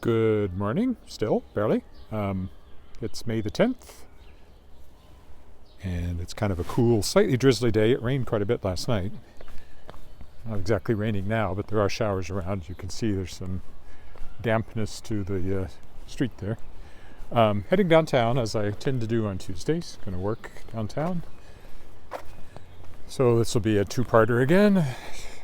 Good morning, still, barely. It's May the 10th, and it's kind of a cool, slightly drizzly day. It rained quite a bit last night. Not exactly raining now, but there are showers around. You can see there's some dampness to the street there. Heading downtown, as I tend to do on Tuesdays. Going to work downtown. So this will be a two-parter again.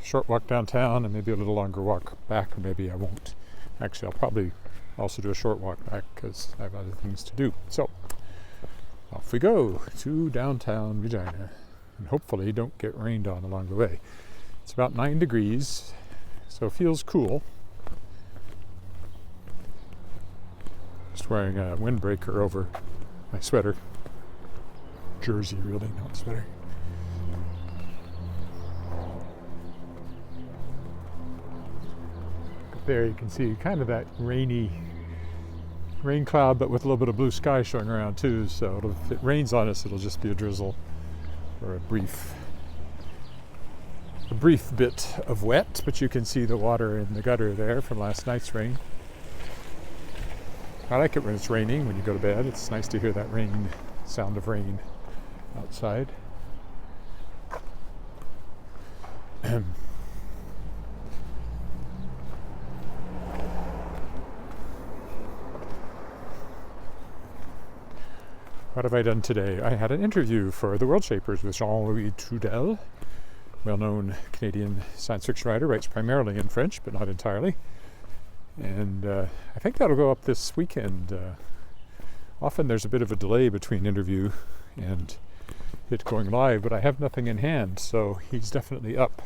Short walk downtown and maybe a little longer walk back, or maybe I won't. Actually, I'll probably also do a short walk back because I have other things to do. So, off we go to downtown Regina. And hopefully don't get rained on along the way. It's about 9 degrees, so it feels cool. Just wearing a windbreaker over my sweater. Jersey, really, not sweater. There you can see kind of that rain cloud, but with a little bit of blue sky showing around too. So if it rains on us, it'll just be a drizzle or a brief bit of wet, but you can see the water in the gutter there from last night's rain. I like it when it's raining, when you go to bed. It's nice to hear that sound of rain outside. What have I done today? I had an interview for The World Shapers with Jean-Louis Trudel, well-known Canadian science fiction writer, writes primarily in French, but not entirely. And I think that'll go up this weekend. Often there's a bit of a delay between interview and it going live, but I have nothing in hand, so he's definitely up.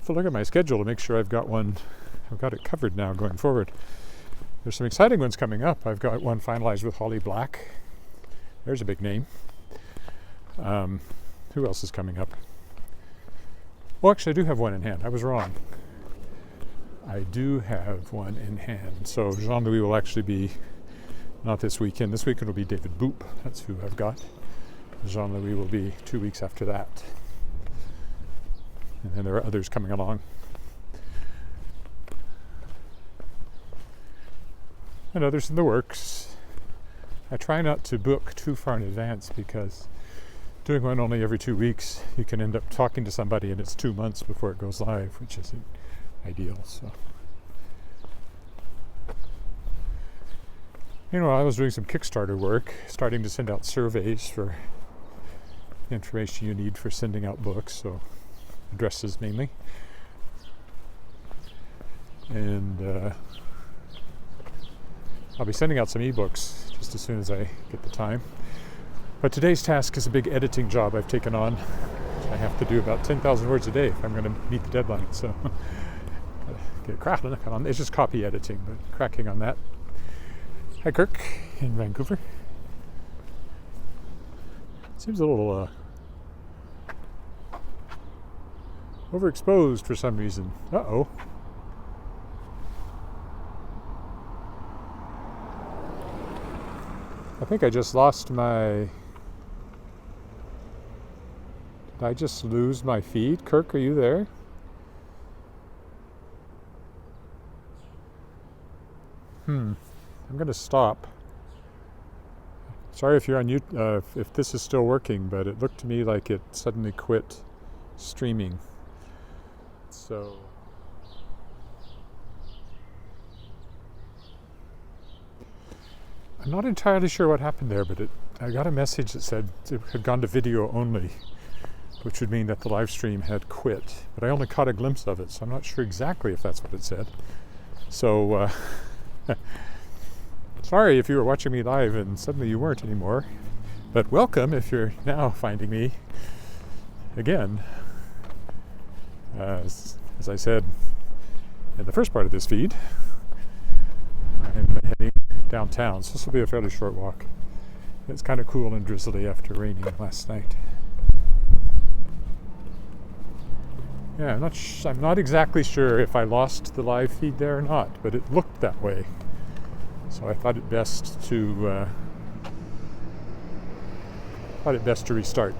So look at my schedule to make sure I've got it covered now going forward. There's some exciting ones coming up. I've got one finalized with Holly Black. There's a big name. Who else is coming up? Well, actually, I do have one in hand. I was wrong. I do have one in hand. So Jean-Louis will actually be not this weekend. This weekend will be David Boop. That's who I've got. Jean-Louis will be 2 weeks after that. And then there are others coming along. And others in the works. I try not to book too far in advance because doing one only every 2 weeks, you can end up talking to somebody and it's 2 months before it goes live, which isn't ideal. So, meanwhile, I was doing some Kickstarter work, starting to send out surveys for information you need for sending out books, so addresses mainly. And I'll be sending out some ebooks just as soon as I get the time. But today's task is a big editing job I've taken on. I have to do about 10,000 words a day if I'm going to meet the deadline. So get cracking on. It's just copy editing, but cracking on that. Hi, Kirk in Vancouver. Seems a little overexposed for some reason. Uh-oh. I think I just lost my... Did I just lose my feed? Kirk, are you there? I'm going to stop. Sorry if you're on YouTube, if this is still working, but it looked to me like it suddenly quit streaming. So... I'm not entirely sure what happened there, but I got a message that said it had gone to video only, which would mean that the live stream had quit. But I only caught a glimpse of it, so I'm not sure exactly if that's what it said. So, sorry if you were watching me live and suddenly you weren't anymore. But welcome if you're now finding me again. As I said in the first part of this feed, I'm heading downtown, so this will be a fairly short walk. It's kind of cool and drizzly after raining last night. Yeah, I'm not exactly sure if I lost the live feed there or not, but it looked that way. So I thought it best to restart.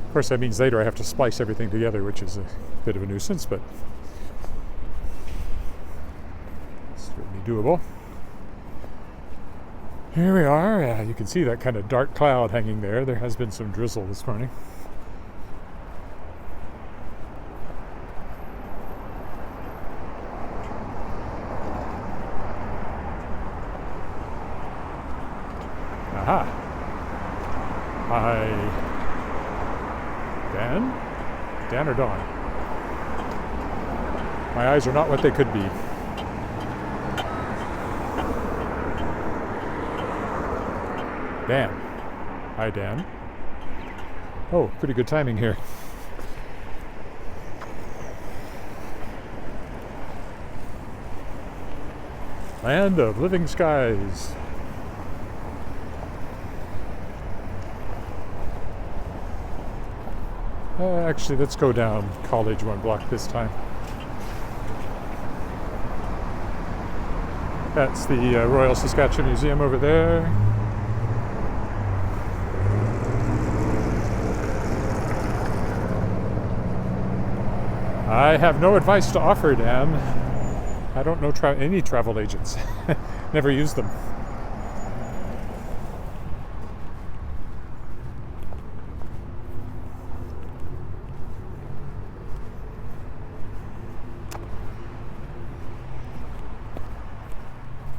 Of course, that means later I have to splice everything together, which is a bit of a nuisance, but doable. Here we are. You can see that kind of dark cloud hanging there. There has been some drizzle this morning. Aha. Hi. Dan? Dan or Dawn? My eyes are not what they could be. Dan. Hi, Dan. Oh, pretty good timing here. Land of living skies. Actually, let's go down College one block this time. That's the Royal Saskatchewan Museum over there. I have no advice to offer, Dan. I don't know any travel agents. Never used them.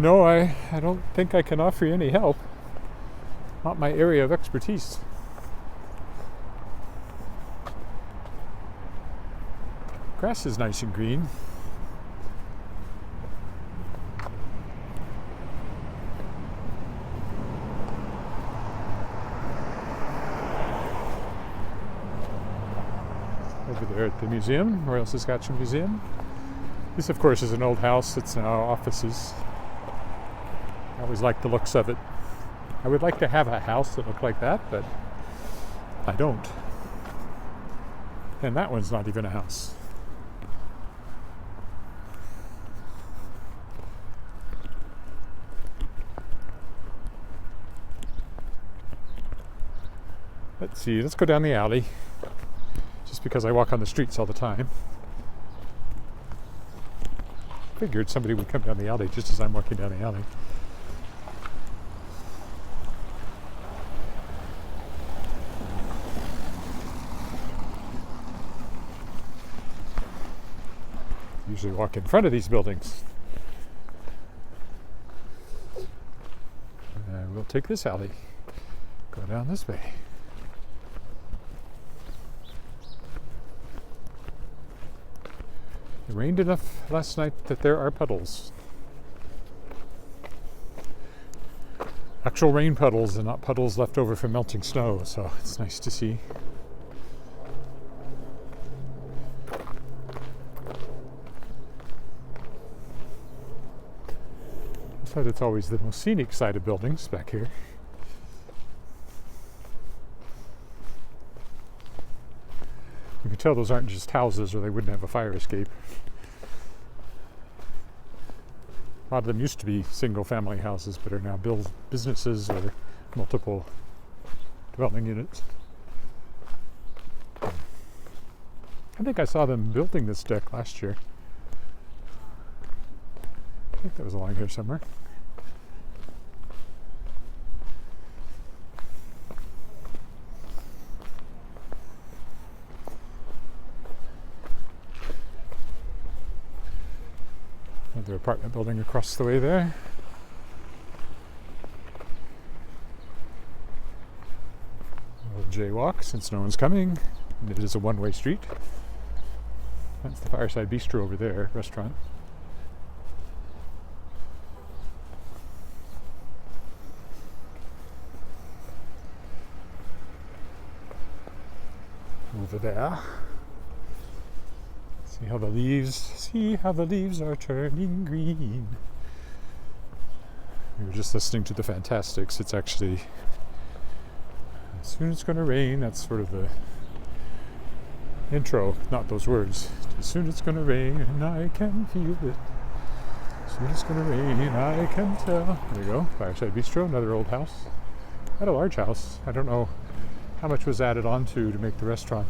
No, I don't think I can offer you any help. Not my area of expertise. Grass is nice and green. Over there at the museum, Royal Saskatchewan Museum. This, of course, is an old house. It's now offices. I always like the looks of it. I would like to have a house that looked like that, but I don't. And that one's not even a house. Let's see, let's go down the alley. Just because I walk on the streets all the time. Figured somebody would come down the alley just as I'm walking down the alley. Usually walk in front of these buildings. We'll take this alley. Go down this way. It rained enough last night that there are puddles. Actual rain puddles and not puddles left over from melting snow, so it's nice to see. But it's always the most scenic side of buildings back here. You can tell those aren't just houses or they wouldn't have a fire escape. A lot of them used to be single family houses but are now businesses or multiple dwelling units. I think I saw them building this deck last year. I think that was along here somewhere. Another apartment building across the way there. We'll jaywalk since no one's coming. And it is a one-way street. That's the Fireside Bistro over there, restaurant. Over there. See how the leaves are turning green. We were just listening to the Fantastics. It's actually soon it's gonna rain. That's sort of the intro, not those words. As soon it's gonna rain, and I can feel it. As soon it's gonna rain, I can tell. There you go, Fireside Bistro, another old house. Quite a large house. I don't know how much was added on to make the restaurant.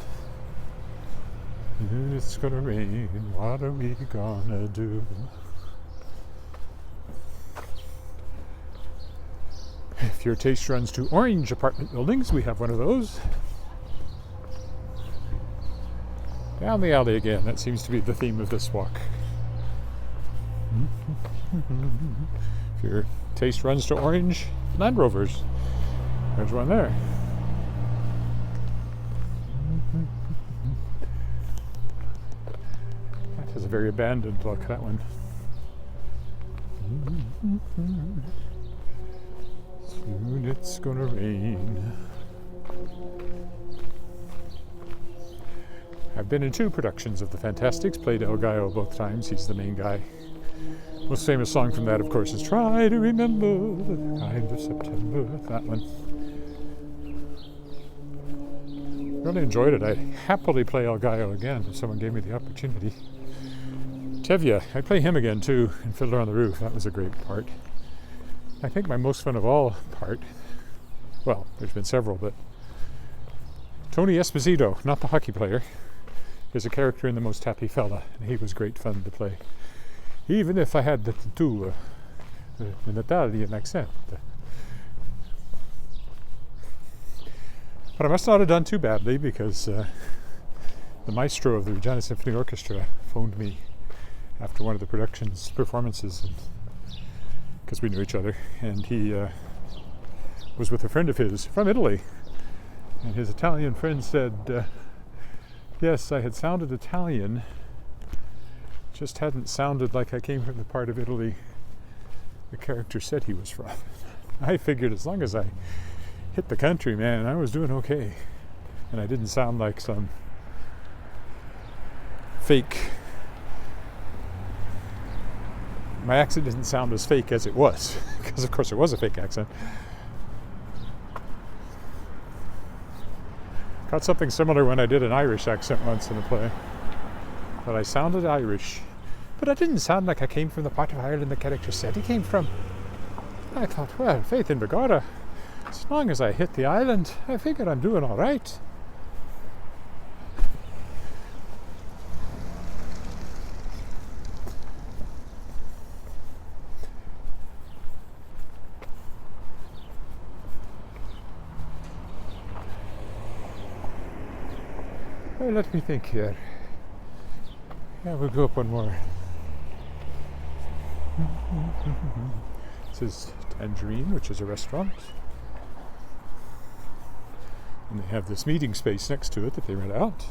It's gonna rain, what are we gonna do? If your taste runs to orange apartment buildings, we have one of those. Down the alley again. That seems to be the theme of this walk. If your taste runs to orange, Land Rovers. There's one there. That has a very abandoned look, that one. Soon it's gonna rain. I've been in 2 productions of The Fantastics, played El Gallo both times. He's the main guy. Most famous song from that, of course, is Try to Remember the Kind of September. That one. Really enjoyed it. I'd happily play El Gallo again if someone gave me the opportunity. Tevye, I'd play him again too, in Fiddler on the Roof. That was a great part. I think my most fun of all part, well, there's been several, but Tony Esposito, not the hockey player, is a character in The Most Happy Fella, and he was great fun to play. Even if I had an Italian accent. But I must not have done too badly, because the maestro of the Regina Symphony Orchestra phoned me after one of the production's performances, because we knew each other, and he was with a friend of his from Italy, and his Italian friend said, yes, I had sounded Italian, just hadn't sounded like I came from the part of Italy the character said he was from. I figured as long as I hit the country, man, I was doing okay, and I didn't sound like some fake. My accent didn't sound as fake as it was, because of course it was a fake accent. Got something similar when I did an Irish accent once in a play. But I sounded Irish. But I didn't sound like I came from the part of Ireland the character said he came from. I thought, well, faith in Begorra, as long as I hit the island, I figured I'm doing all right. Well, let me think here. Yeah, we'll go up one more. This is Tangerine, which is a restaurant. And they have this meeting space next to it that they rent out.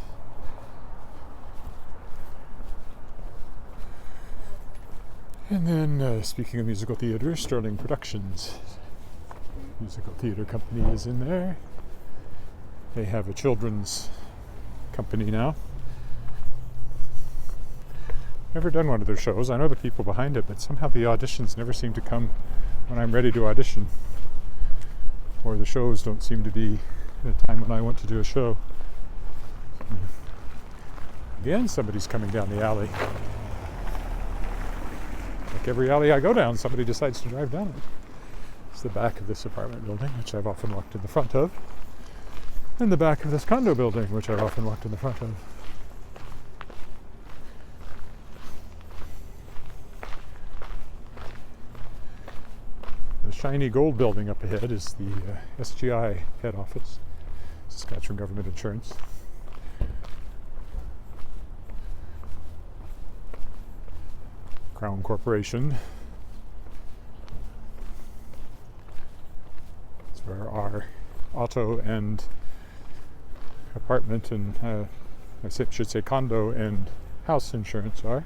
And then, speaking of musical theater, Sterling Productions. Musical theater company is in there. They have a children's company now. Never done one of their shows. I know the people behind it, but somehow the auditions never seem to come when I'm ready to audition. Or the shows don't seem to be at a time when I want to do a show. Again, somebody's coming down the alley. Like every alley I go down, somebody decides to drive down it. It's the back of this apartment building, which I've often walked in the front of. And the back of this condo building, which I've often walked in the front of. The shiny gold building up ahead is the SGI head office, Saskatchewan Government Insurance. Crown Corporation. That's where our auto and apartment and should say condo and house insurance are.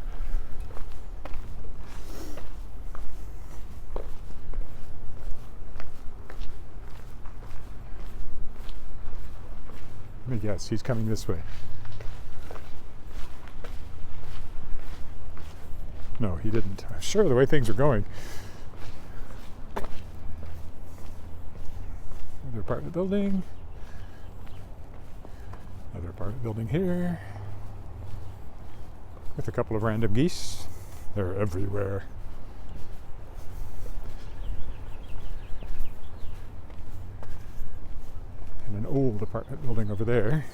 Yes, he's coming this way. No, he didn't. I'm sure the way things are going. Another apartment building. Another apartment building here. With a couple of random geese. They're everywhere. And an old apartment building over there.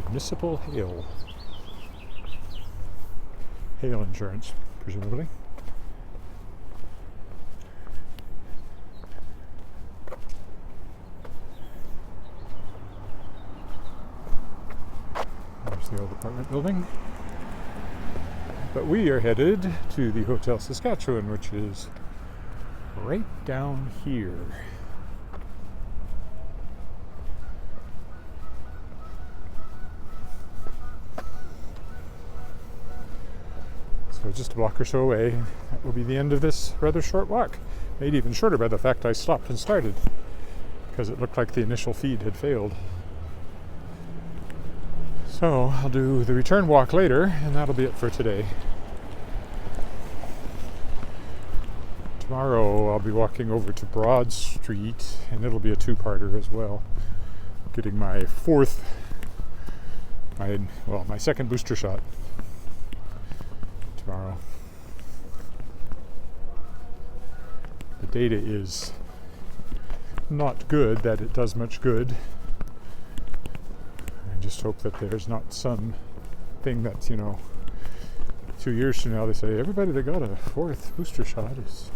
Municipal Hill. hail insurance, presumably. There's the old apartment building. But we are headed to the Hotel Saskatchewan, which is right down here. So just a block or so away, that will be the end of this rather short walk. Made even shorter by the fact I stopped and started, because it looked like the initial feed had failed. So I'll do the return walk later, and that'll be it for today. Tomorrow I'll be walking over to Broad Street, and it'll be a two-parter as well. Getting my my second booster shot tomorrow. The data is not good that it does much good. I just hope that there's not some thing that's, 2 years from now they say everybody that got a fourth booster shot is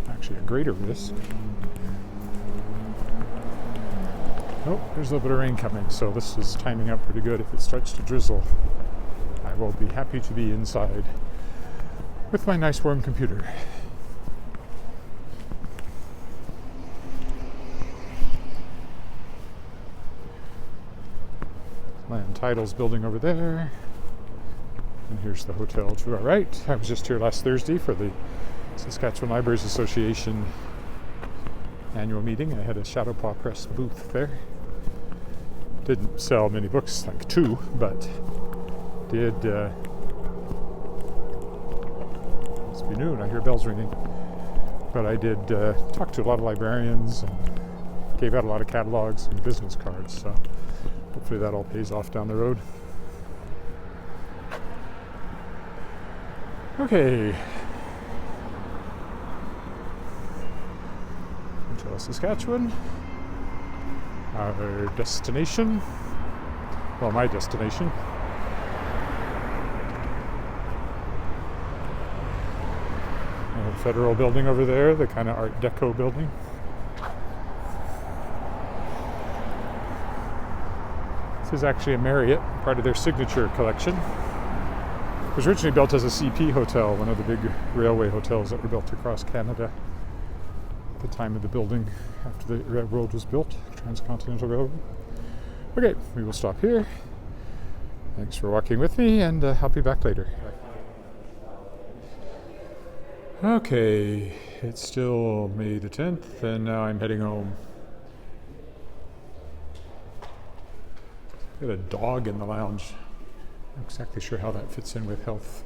actually a greater risk. Oh, there's a little bit of rain coming, so this is timing up pretty good. If it starts to drizzle, I will be happy to be inside with my nice warm computer. My Untitled's building over there. And here's the hotel to our right. I was just here last Thursday for the Saskatchewan Libraries Association annual meeting. I had a Shadow Paw Press booth there. Didn't sell many books, like 2, but did, must be noon, I hear bells ringing. But I did talk to a lot of librarians and gave out a lot of catalogs and business cards, so hopefully that all pays off down the road. Okay. Until Saskatchewan. Our destination. Well, my destination. A federal building over there, the kind of Art Deco building. This is actually a Marriott, part of their signature collection. It was originally built as a CP hotel, one of the big railway hotels that were built across Canada at the time of the building after the railroad was built, Transcontinental Railroad. Okay, we will stop here. Thanks for walking with me, and I'll be back later. Okay, it's still May the 10th, and now I'm heading home. Got a dog in the lounge. I'm not exactly sure how that fits in with health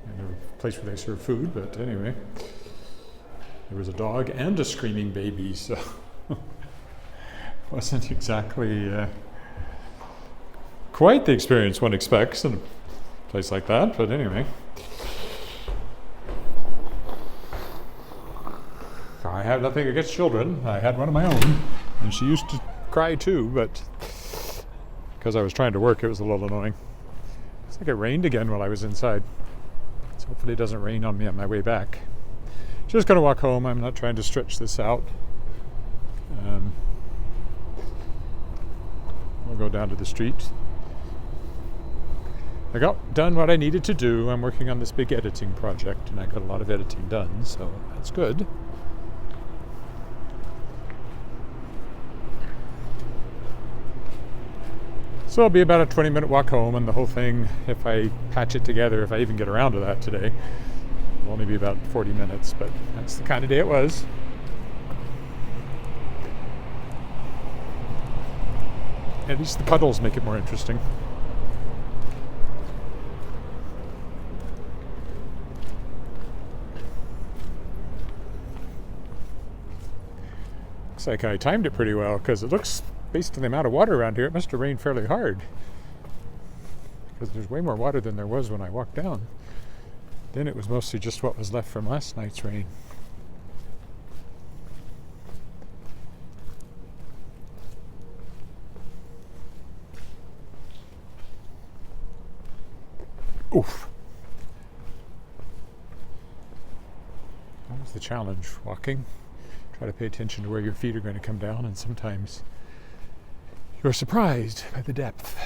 and a place where they serve food, but anyway. There was a dog and a screaming baby, so wasn't exactly quite the experience one expects in a place like that, but anyway. I have nothing against children. I had one of my own, and she used to cry too, but because I was trying to work, it was a little annoying. It's like it rained again while I was inside. So hopefully it doesn't rain on me on my way back. Just going to walk home. I'm not trying to stretch this out. We'll go down to the street. I got done what I needed to do. I'm working on this big editing project, and I got a lot of editing done, so that's good. So it'll be about a 20-minute walk home, and the whole thing, if I patch it together, if I even get around to that today, will only be about 40 minutes, but that's the kind of day it was. At least the puddles make it more interesting. Looks like I timed it pretty well, because it looks, based on the amount of water around here, it must have rained fairly hard. Because there's way more water than there was when I walked down. Then it was mostly just what was left from last night's rain. Oof. That was the challenge, walking. Try to pay attention to where your feet are going to come down, and sometimes you're surprised by the depth.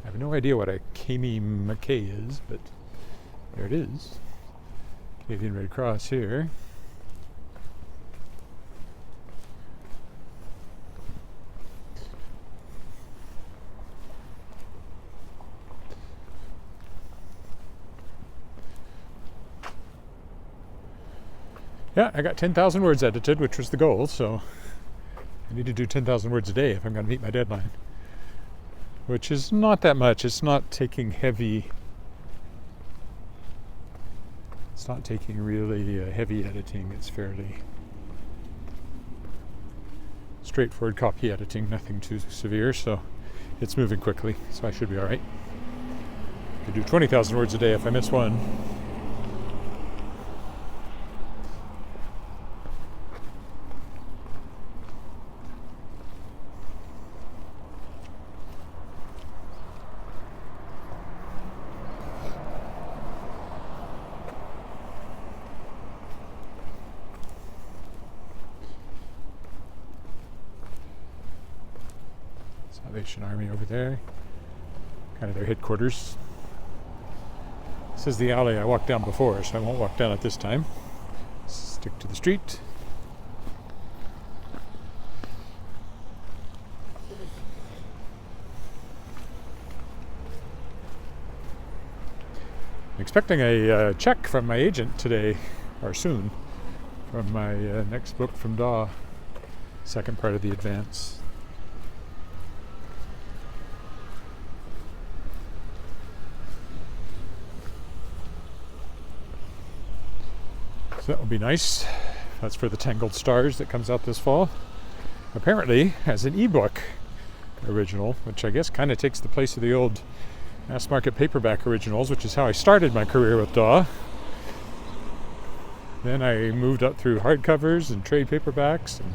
I have no idea what a Kami McKay is, but there it is. Canadian Red Cross here. Yeah, I got 10,000 words edited, which was the goal, so I need to do 10,000 words a day if I'm going to meet my deadline. Which is not that much. It's not taking really heavy editing. It's fairly straightforward copy editing, nothing too severe, so it's moving quickly, so I should be all right. I could do 20,000 words a day if I miss one. Salvation Army over there, kind of their headquarters. This is the alley I walked down before, so I won't walk down it this time. Stick to the street. I'm expecting a check from my agent today, or soon, from my next book from Daw, second part of the advance. So that will be nice. That's for the Tangled Stars that comes out this fall. Apparently as an ebook original, which I guess kind of takes the place of the old mass market paperback originals, which is how I started my career with Daw. Then I moved up through hardcovers and trade paperbacks, and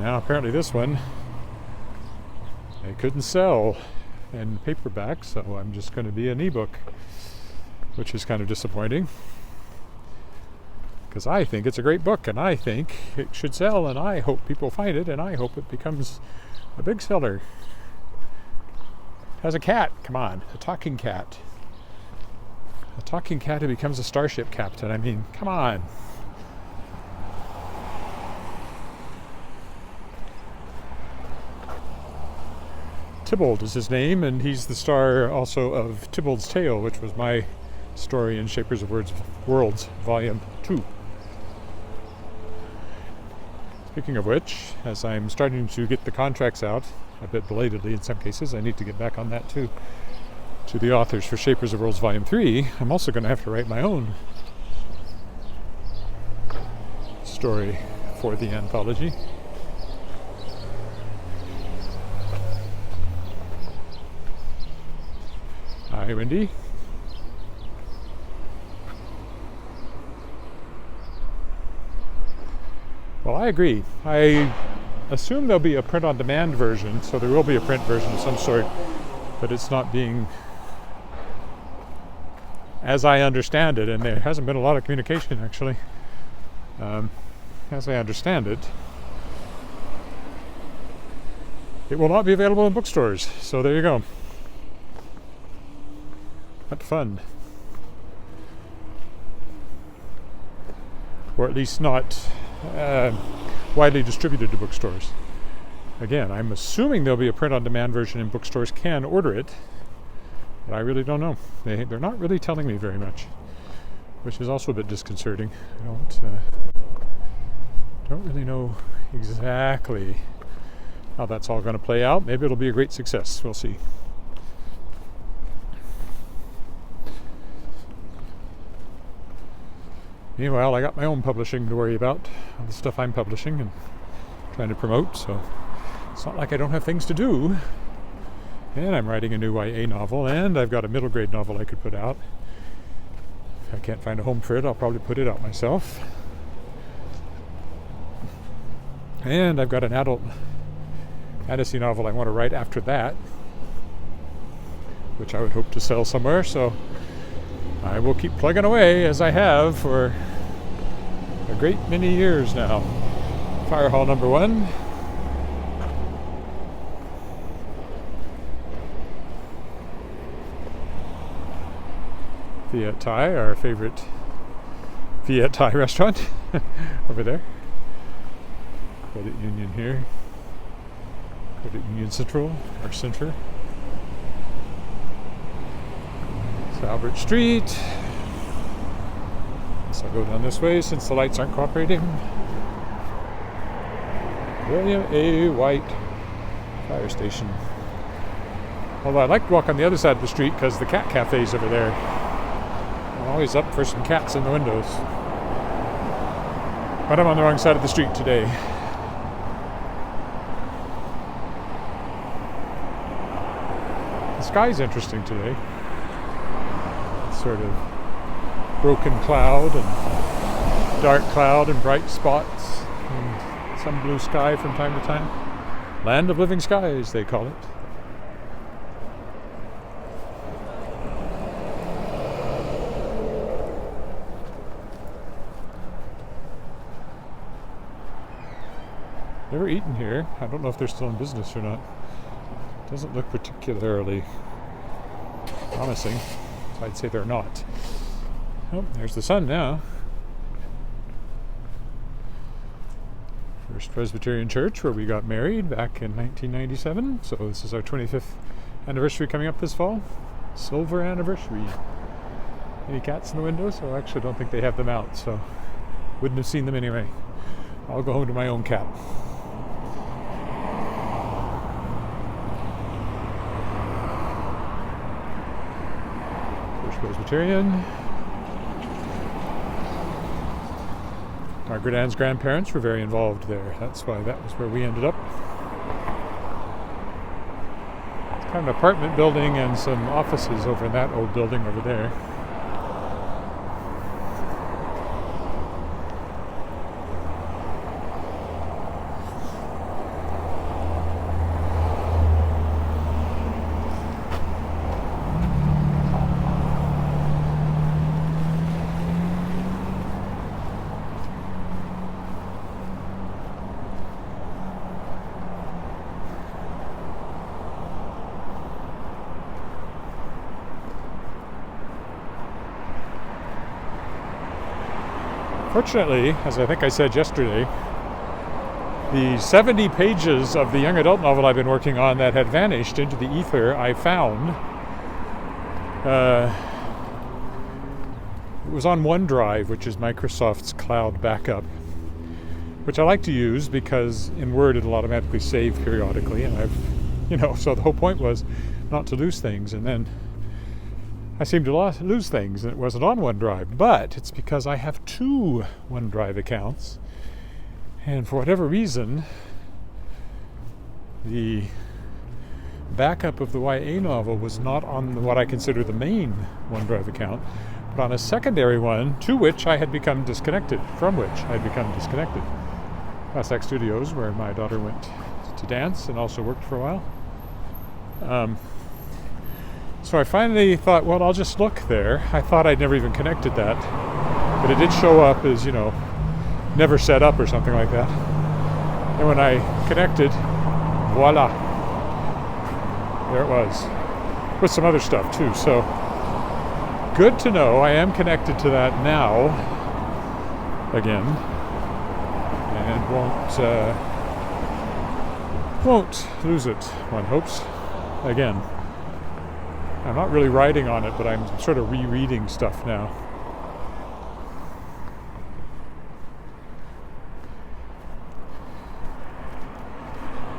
now apparently this one I couldn't sell in paperback, so I'm just going to be an ebook, which is kind of disappointing. Because I think it's a great book, and I think it should sell, and I hope people find it, and I hope it becomes a big seller. It has a cat, come on, a talking cat. A talking cat who becomes a starship captain, I mean, come on. Tybalt is his name, and he's the star also of Tybalt's Tale, which was my story in Shapers of Worlds, Volume 2. Speaking of which, as I'm starting to get the contracts out, a bit belatedly in some cases, I need to get back on that too, to the authors for Shapers of Worlds Volume 3, I'm also going to have to write my own story for the anthology. Hi, Wendy. Well, I agree. I assume there'll be a print-on-demand version, so there will be a print version of some sort, but it's not being, as I understand it, and there hasn't been a lot of communication actually, as I understand it, it will not be available in bookstores, so there you go. What fun. Or at least not widely distributed to bookstores. Again, I'm assuming there'll be a print-on-demand version and bookstores can order it, but I really don't know. They're not really telling me very much, which is also a bit disconcerting. I don't really know exactly how that's all going to play out. Maybe it'll be a great success. We'll see. Meanwhile, I got my own publishing to worry about, all the stuff I'm publishing and trying to promote, so it's not like I don't have things to do. And I'm writing a new YA novel, and I've got a middle grade novel I could put out. If I can't find a home for it, I'll probably put it out myself. And I've got an adult fantasy novel I want to write after that, which I would hope to sell somewhere, so I will keep plugging away as I have for a great many years now. Fire hall number 1. Viet Thai, our favorite Viet Thai restaurant over there. Credit Union here. Credit Union Central, or Center. It's Albert Street. So I'll go down this way since the lights aren't cooperating. William A. White Fire Station. Although I'd like to walk on the other side of the street because the cat cafe's over there. I'm always up for some cats in the windows. But I'm on the wrong side of the street today. The sky's interesting today. It's sort of broken cloud and dark cloud and bright spots and some blue sky from time to time. Land of living skies, they call it. Never eaten here. I don't know if they're still in business or not. Doesn't look particularly promising. So I'd say they're not. Oh, there's the sun now. First Presbyterian Church, where we got married back in 1997. So this is our 25th anniversary coming up this fall. Silver anniversary. Any cats in the window? So I actually don't think they have them out, so wouldn't have seen them anyway. I'll go home to my own cat. First Presbyterian. Margaret Ann's grandparents were very involved there. That's why that was where we ended up. It's kind of an apartment building and some offices over in that old building over there. Fortunately, as I think I said yesterday, the 70 pages of the young adult novel I've been working on that had vanished into the ether, I found. It was on OneDrive, which is Microsoft's cloud backup, which I like to use because in Word it'll automatically save periodically, and so the whole point was not to lose things, and then I seemed to lose things, and it wasn't on OneDrive. But it's because I have 2 OneDrive accounts, and for whatever reason, the backup of the YA novel was not on what I consider the main OneDrive account, but on a secondary one, from which I had become disconnected. Classic Studios, where my daughter went to dance and also worked for a while. So I finally thought, well, I'll just look there. I thought I'd never even connected that, but it did show up as, never set up or something like that. And when I connected, voila, there it was, with some other stuff too. So good to know I am connected to that now again, and won't lose it, one hopes, again. I'm not really writing on it, but I'm sort of rereading stuff now.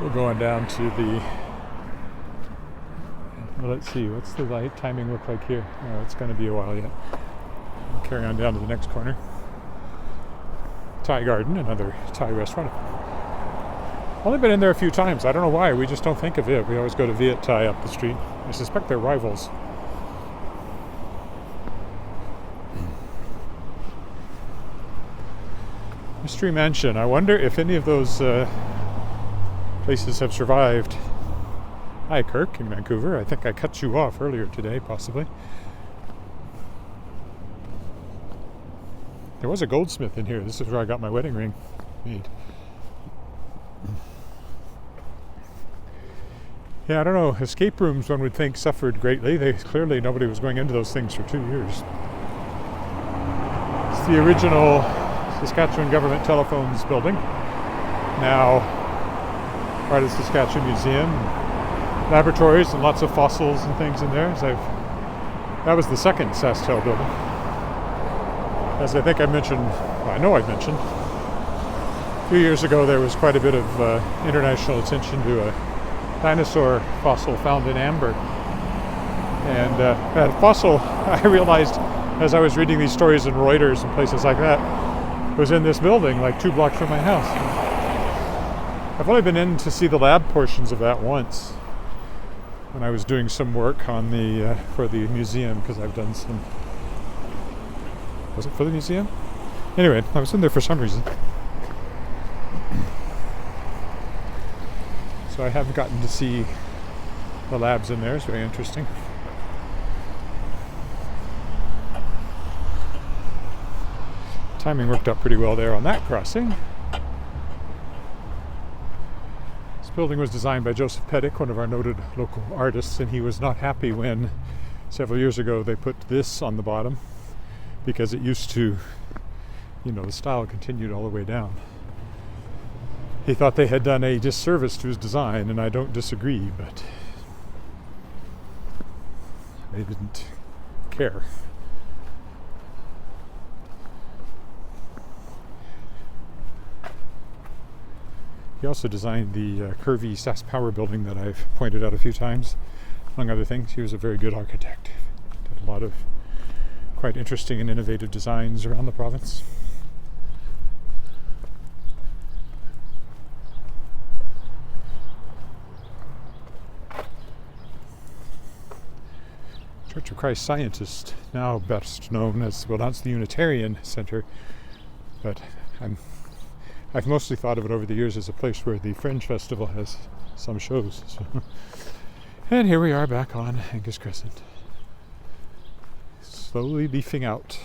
We're going down to the... Well, let's see, what's the light timing look like here? Oh, it's going to be a while yet. I'll carry on down to the next corner. Thai Garden, another Thai restaurant. Only been in there a few times. I don't know why. We just don't think of it. We always go to Viet Thai up the street. I suspect they're rivals. Mystery Mansion. I wonder if any of those places have survived. Hi, Kirk in Vancouver. I think I cut you off earlier today, possibly. There was a goldsmith in here. This is where I got my wedding ring made. Yeah, I don't know. Escape rooms, one would think, suffered greatly. Clearly, nobody was going into those things for 2 years. It's the original Saskatchewan Government Telephones building. Now, part of the Saskatchewan Museum, laboratories, and lots of fossils and things in there. That was the second SaskTel building. As I think I mentioned, I know I've mentioned, a few years ago there was quite a bit of international attention to a dinosaur fossil found in amber. And that fossil, I realized as I was reading these stories in Reuters and places like that, was in this building like 2 blocks from my house. I've only been in to see the lab portions of that once when I was doing some work on for the museum, because I've done some. Was it for the museum? Anyway, I was in there for some reason. So I haven't gotten to see the labs in there. It's very interesting. Timing worked out pretty well there on that crossing. This building was designed by Joseph Pettick, one of our noted local artists, and he was not happy when several years ago they put this on the bottom, because it used to, the style continued all the way down. He thought they had done a disservice to his design, and I don't disagree, but they didn't care. He also designed the curvy Sask Power building that I've pointed out a few times, among other things. He was a very good architect. Did a lot of quite interesting and innovative designs around the province. Church of Christ Scientist, now best known as, that's the Unitarian Center, but I've mostly thought of it over the years as a place where the Fringe Festival has some shows. So. And here we are back on Angus Crescent. Slowly leafing out.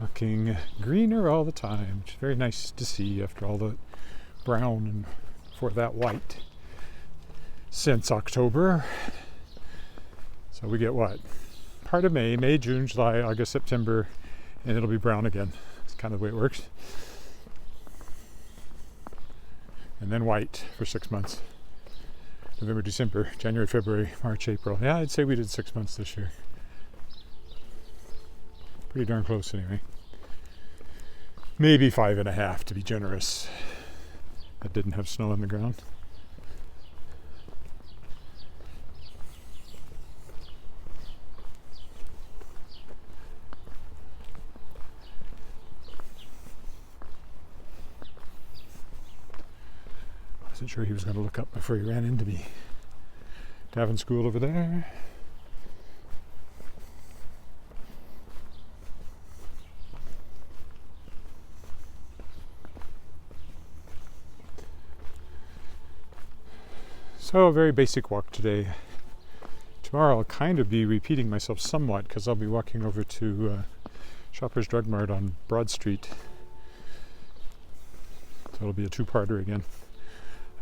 Looking greener all the time, which is very nice to see after all the brown and for that white since October. So we get what? Part of May, June, July, August, September, and it'll be brown again. Kind of the way it works. And then white for 6 months. November, December, January, February, March, April. Yeah, I'd say we did 6 months this year. Pretty darn close anyway. Maybe 5.5 to be generous. That didn't have snow on the ground. Wasn't sure he was going to look up before he ran into me. Davin School over there. So a very basic walk today. Tomorrow I'll kind of be repeating myself somewhat, because I'll be walking over to Shoppers Drug Mart on Broad Street. So it'll be a 2-parter again.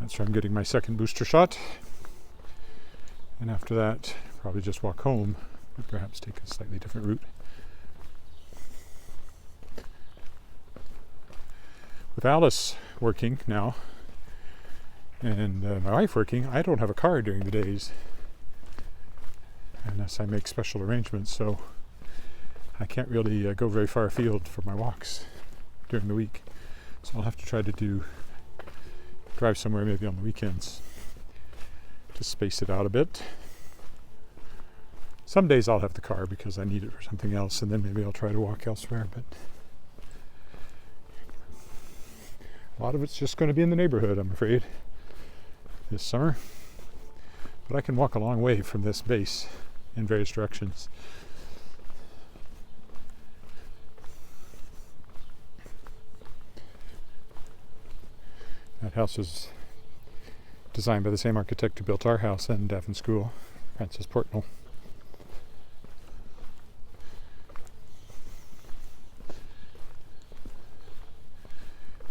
That's where I'm getting my second booster shot. And after that, probably just walk home, or perhaps take a slightly different route. With Alice working now, and my wife working, I don't have a car during the days, unless I make special arrangements, so I can't really go very far afield for my walks during the week. So I'll have to try to drive somewhere maybe on the weekends to space it out a bit. Some days I'll have the car because I need it for something else, and then maybe I'll try to walk elsewhere, but a lot of it's just going to be in the neighborhood, I'm afraid, this summer. But I can walk a long way from this base in various directions. That house was designed by the same architect who built our house in Davin School, Francis Portnell.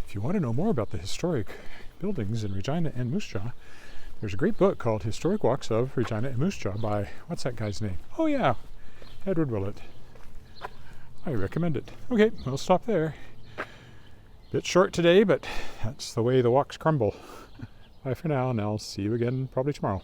If you want to know more about the historic buildings in Regina and Moose Jaw, there's a great book called Historic Walks of Regina and Moose Jaw by, what's that guy's name? Oh yeah, Edward Willett. I recommend it. Okay, we'll stop there. Bit short today, but that's the way the walks crumble. Bye for now, and I'll see you again probably tomorrow.